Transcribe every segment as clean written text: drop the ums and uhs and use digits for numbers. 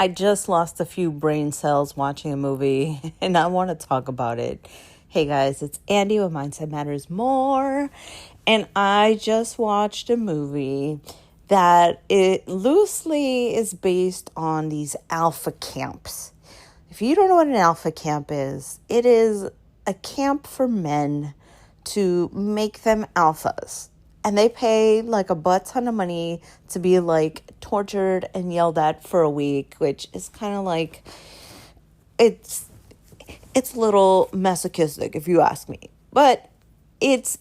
I just lost a few brain cells watching a movie, and I want to talk about it. Hey guys, it's Andy with Mindset Matters More, and I just watched a movie that it loosely is based on these alpha camps. If you don't know what an alpha camp is, it is a camp for men to make them alphas. And they pay like a butt ton of money to be like tortured and yelled at for a week, which is kind of like, it's a little masochistic if you ask me. But its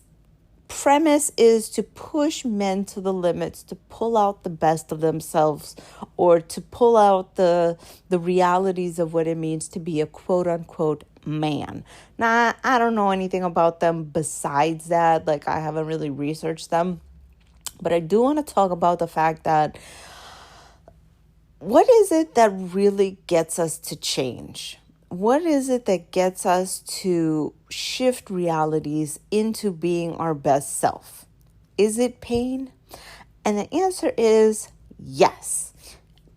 premise is to push men to the limits, to pull out the best of themselves, or to pull out the realities of what it means to be a quote unquote man. Now, I don't know anything about them besides that. Like, I haven't really researched them. But I do want to talk about the fact that what is it that really gets us to change? What is it that gets us to shift realities into being our best self? Is it pain? And the answer is yes.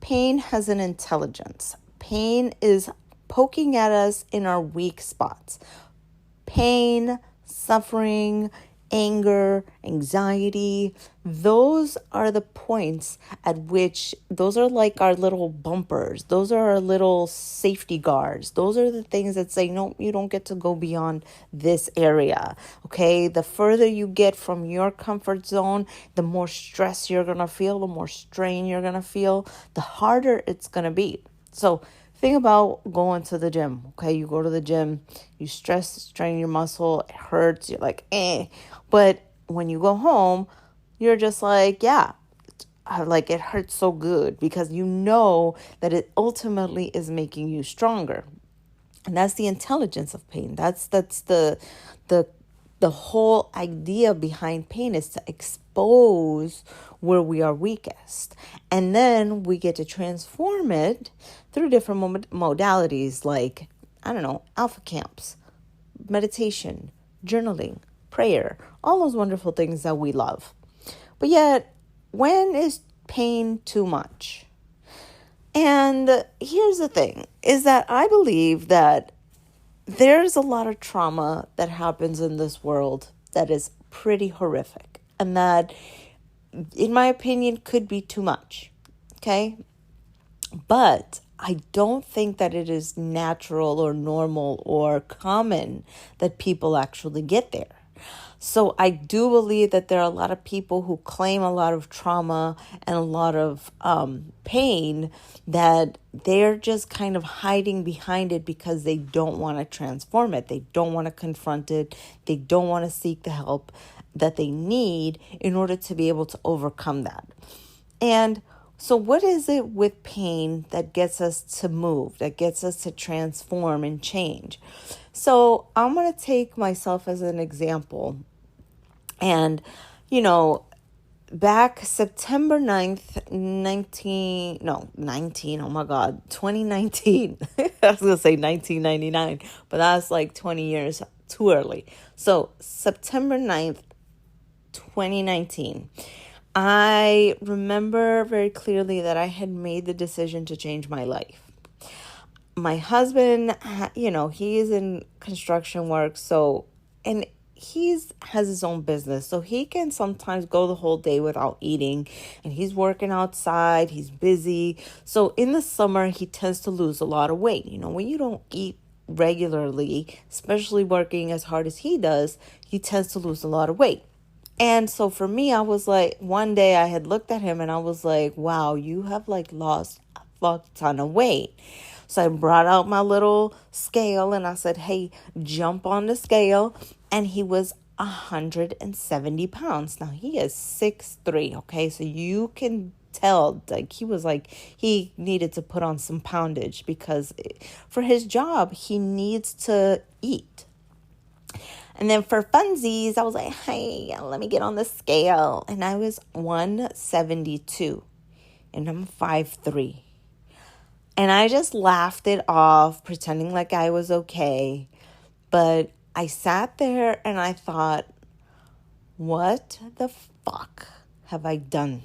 Pain has an intelligence. Pain is poking at us in our weak spots. Pain, suffering, anger, anxiety, those are the points at which, those are like our little bumpers. Those are our little safety guards. Those are the things that say, no, you don't get to go beyond this area. Okay. The further you get from your comfort zone, the more stress you're going to feel, the more strain you're going to feel, the harder it's going to be. So think about going to the gym. Okay. You go to the gym, you strain your muscle, it hurts. You're like, eh. But when you go home, you're just like, yeah, like it hurts so good because you know that it ultimately is making you stronger. And that's the intelligence of pain. That's the whole idea behind pain is to expose where we are weakest. And then we get to transform it through different modalities like, I don't know, alpha camps, meditation, journaling, prayer, all those wonderful things that we love. But yet, when is pain too much? And here's the thing, is that I believe that there's a lot of trauma that happens in this world that is pretty horrific. And that, in my opinion, could be too much. Okay? But I don't think that it is natural or normal or common that people actually get there. So I do believe that there are a lot of people who claim a lot of trauma and a lot of pain that they're just kind of hiding behind it because they don't want to transform it. They don't want to confront it. They don't want to seek the help that they need in order to be able to overcome that. And so what is it with pain that gets us to move, that gets us to transform and change? So I'm going to take myself as an example. And, back September 9th, 2019. I was going to say 1999, but that's like 20 years too early. So September 9th, 2019. I remember very clearly that I had made the decision to change my life. My husband, he is in construction work, and he has his own business, so he can sometimes go the whole day without eating, and he's working outside, he's busy. So in the summer, he tends to lose a lot of weight. When you don't eat regularly, especially working as hard as he does, he tends to lose a lot of weight. And so for me, I was like, one day I had looked at him and I was like, wow, you have like lost a fuck ton of weight. So I brought out my little scale and I said, hey, jump on the scale. And he was 170 pounds. Now he is 6'3". Okay. So you can tell he needed to put on some poundage because for his job, he needs to eat. And then for funsies, I was like, hey, let me get on the scale. And I was 172 and I'm 5'3". And I just laughed it off, pretending like I was okay. But I sat there and I thought, what the fuck have I done?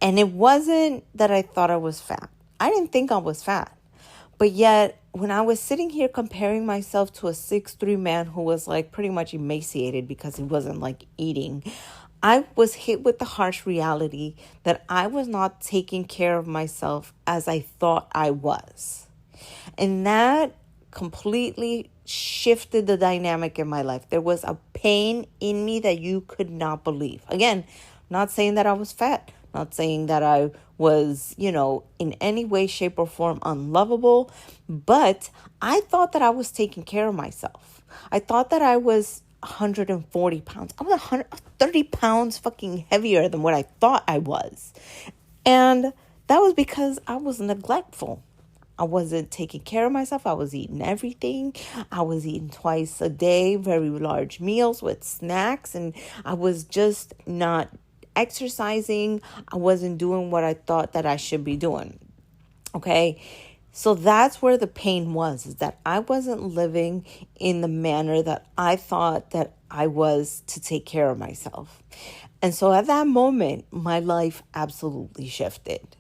And it wasn't that I thought I was fat. I didn't think I was fat. But yet, when I was sitting here comparing myself to a 6'3" man who was like pretty much emaciated because he wasn't like eating, I was hit with the harsh reality that I was not taking care of myself as I thought I was. And that completely shifted the dynamic in my life. There was a pain in me that you could not believe. Again, not saying that I was fat, not saying that I was, in any way, shape, or form unlovable, but I thought that I was taking care of myself. I thought that I was 140 pounds. I was 130 pounds fucking heavier than what I thought I was. And that was because I was neglectful. I wasn't taking care of myself. I was eating everything. I was eating twice a day, very large meals with snacks. And I was just not exercising. I wasn't doing what I thought that I should be doing. Okay. So that's where the pain was, is that I wasn't living in the manner that I thought that I was to take care of myself. And so at that moment, my life absolutely shifted.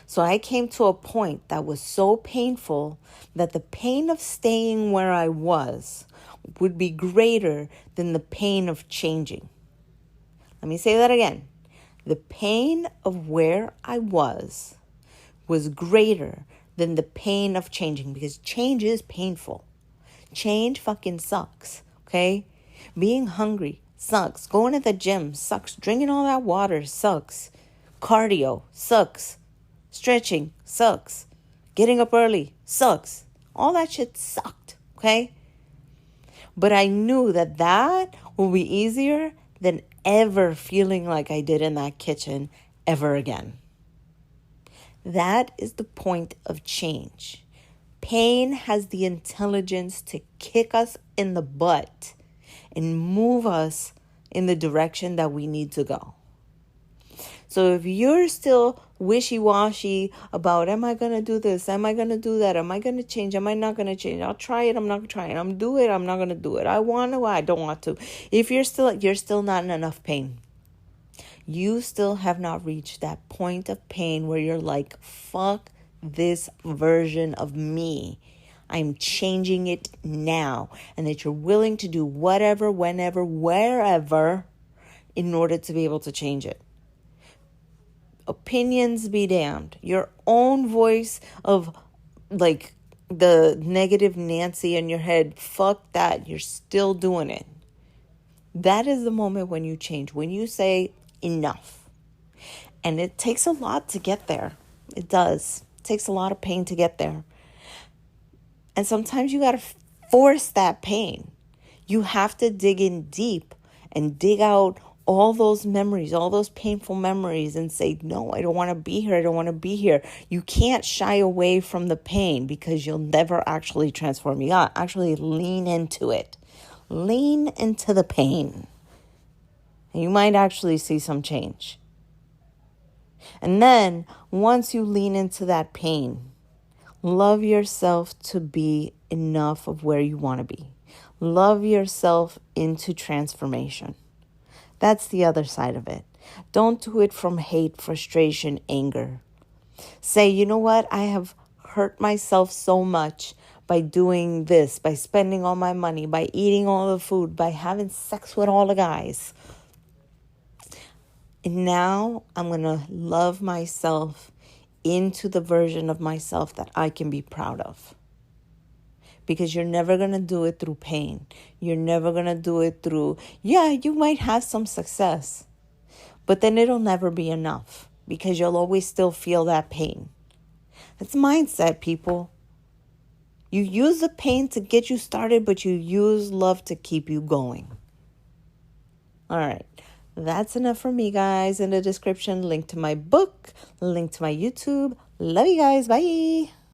So I came to a point that was so painful that the pain of staying where I was would be greater than the pain of changing. Let me say that again. The pain of where I was greater than the pain of changing, because change is painful. Change fucking sucks, okay? Being hungry sucks. Going to the gym sucks. Drinking all that water sucks. Cardio sucks. Stretching sucks. Getting up early sucks. All that shit sucked, okay? But I knew that would be easier than ever feeling like I did in that kitchen ever again. That is the point of change. Pain has the intelligence to kick us in the butt and move us in the direction that we need to go. So if you're still wishy-washy about, am I going to do this? Am I going to do that? Am I going to change? Am I not going to change? I'll try it. I'm not going to try it. I'm do it. I'm not going to do it. I want to. I don't want to. If you're still not in enough pain. You still have not reached that point of pain where you're like, fuck this version of me. I'm changing it now. And that you're willing to do whatever, whenever, wherever in order to be able to change it. Opinions be damned. Your own voice of like the negative Nancy in your head, fuck that. You're still doing it. That is the moment when you change. When you say enough. And it takes a lot to get there. It does. It takes a lot of pain to get there. And sometimes you got to force that pain. You have to dig in deep and dig out all those memories, all those painful memories and say, no, I don't want to be here. I don't want to be here. You can't shy away from the pain because you'll never actually transform. You got to actually lean into it. Lean into the pain. And you might actually see some change. And then once you lean into that pain, love yourself to be enough of where you want to be. Love yourself into transformation. That's the other side of it. Don't do it from hate, frustration, anger. Say, you know what? I have hurt myself so much by doing this, by spending all my money, by eating all the food, by having sex with all the guys. And now I'm going to love myself into the version of myself that I can be proud of. Because you're never going to do it through pain. You're never going to do it through, you might have some success. But then it'll never be enough. Because you'll always still feel that pain. That's mindset, people. You use the pain to get you started, but you use love to keep you going. All right. That's enough for me, guys. In the description, link to my book, link to my YouTube. Love you guys. Bye.